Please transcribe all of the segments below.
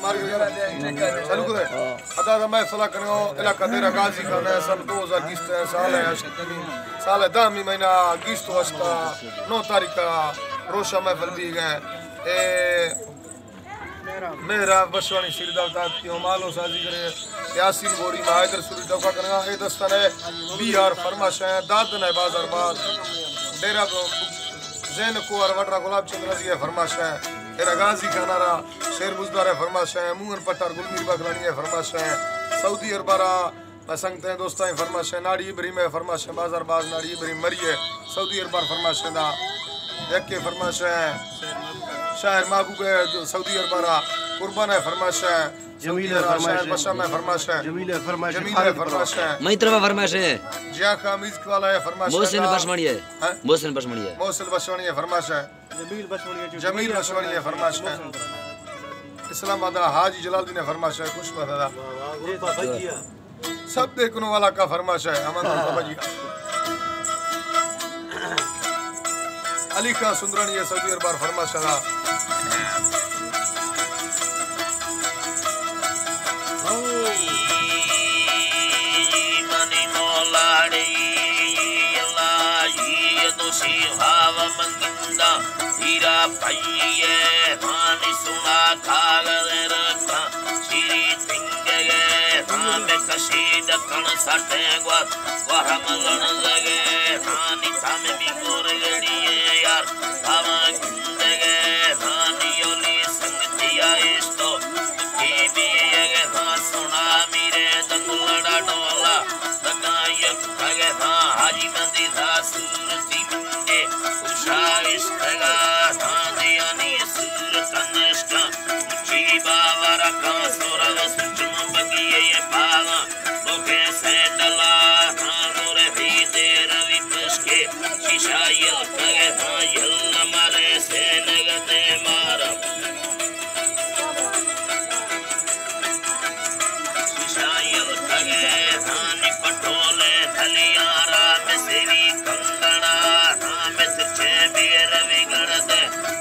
चलू कुदे अदा दा मैं सलाह करियो इलाका तेरा गाजी खाना है सन 2020 साल है साल है 10 महीना 20 वस्ता 9 तारीख का रोशा महफिल भी गए ए मेरा बसवानी सिरदाव ता क्यों मालो साजी करे यासीन गोरी माहिर सुरी टोका करना ए दस्तान है बीआर फरमाश है दादन है बाजार बाद डेरा जैन को वडरा गुलाब चंद्र जी है फरमाश है तेरा गाजी खानारा शेर बुजदार है फरमाश है मुंगन पट्टार गुलमीर बखलानी है फरमाश है सऊदी अरबारा संगते हैं दोस्तां फरमाश है नाड़ी इब्राहिम है फरमाश है बाजार बाज नाड़ी इब्राहिम मरी है सऊदी अरबार फरमाश है दा यके फरमाश है शायर महबूब है जो सऊदी अरबारा कुर्बान है फरमाश है जमील है फरमाश बशम है फरमाश है जमील है फरमाश है मई तरफ फरमाश है जिया खामिज वाला है फरमाश है मोहसिन बशमणी है मोहसिन बशमणी है फरमाश है जमील बशमणी है फरमाश है इस्लामाबाद हाजी जलालुद्दीन है फरमाश है खुश बता सब देखने वाला का फरमाश है अमन बाबा जी अली खान सुंदरानी है सऊदी अरबार फरमाश है मंगिंदा हीरा पाइए हानि सुना खागर रखा श्री तिंगे हाम कशीद कण सटे ग्वा वहमलन जगे हानि थाम भी गोर गड़िए यार हवा गिंदगे हानि योली संगतिया इस्तो की भी ये हां सुना मेरे दंगलड़ा डोला दगायक खगे हां हाजी मंदी दा सूरती मंगे उशाइस्तगा हादियानी सूरतनष्का मुची बावरा का सोरग सुचम बगिए ये बागा लोके से डला हां भी तेरा विपस्के शिशायल खगे हां यल मारे से लगते मारा शिशायल खगे हां पटोले धलियारा में सेवी कंगना हां में तुझे बीर विगड़द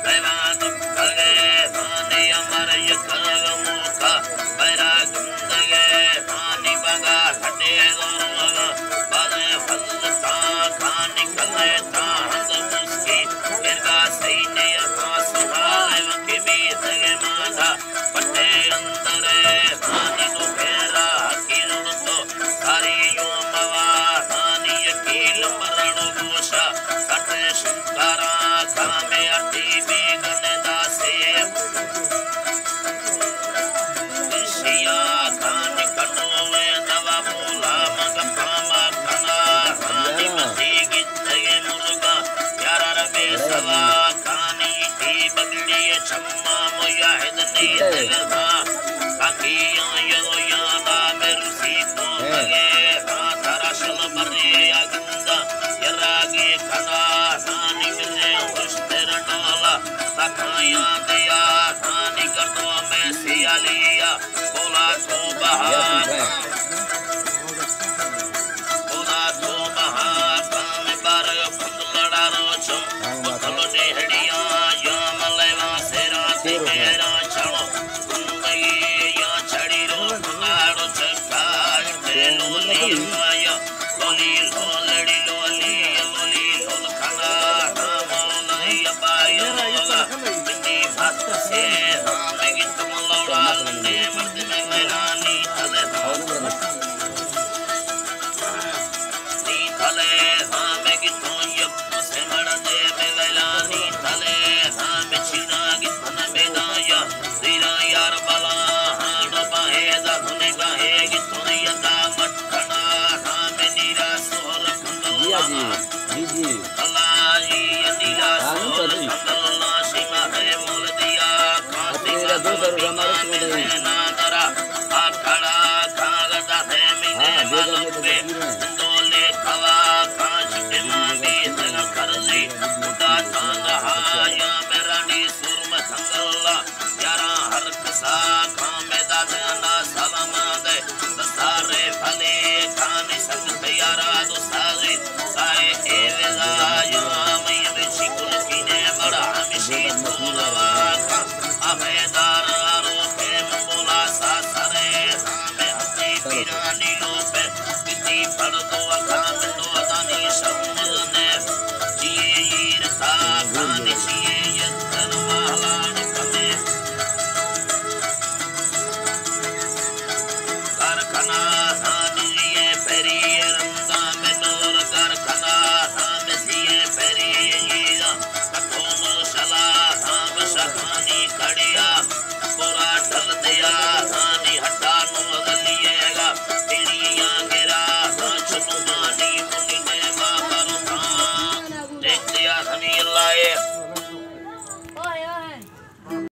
दैवा दुख खगे हां अमर यखग मुखा बैरा गंदगे हां बगा हटे गोरगा बादे फलता खान निकले ता हंद मुस्की इरगा सैने हां सुहाले के भी सगे माधा पटे अंदर हां नो फेरा किरण तो सारी यो मवा हां यकील मरण गोशा सटे शंकरा खामे अति भी गनदा से शिया खान कटोले दवा बोला मग पामा खाना हानि मती गित्ते मुर्गा यारा रबे सवा खानी थी बगड़ी छम्मा मुयाहिद ने दलहा अखियां यो यादा मेरुसी तो लगे तारा शल बरे अगंदा यरागे खना हानि मिले खुश तेरा डोला सखाया दिया हानि कर दो मैं सियालिया बोला तो बहार काम बार फंदलड़ा रोचम बखलो डेहड़िया याम लेवा से रात मेरा छड़ो कुंदगी या छड़ी रो फंगाड़ो चक्का लोली माया लोली लोलड़ी लोली लोली लोल खना मोलाई बाया लोला बिन्नी भात से हम की तुम लौड़ा लंदे मर्द में मैलानी तले थले हां में की तो यब से मड़ दे मैलानी तले हां में छिना की तन बेदाया तेरा यार बला हां डबाहे दा धुने गाहे की तो यदा मटना हां में नीरा सोर कंगला जी अल्लाह जी नीरा सोर कंगला सीमा है मोल दिया खाते का हमारे ना दरा आखड़ा खागदा है मिने मालूम पे दोले खवा कांच पे मामी सगा करले उदा तांग हाया मेरा नी सुरम संगला यारा हर कसा खामे दादा सलाम दे सारे भले खाने संग यारा दो साजे साए एवेला या मैं बिची कुल कीने बड़ा हमेशा तोलवा खा अबेदार आरो के धड़ तो अखान तो अदानी समझने जिए ईरता खान जिए यंत्र महालाड़ कमे कारखाना हम जिए फेरी रंगा में नूर कारखाना हम जिए फेरी ईरा कठोनो सला हम सखानी खड़िया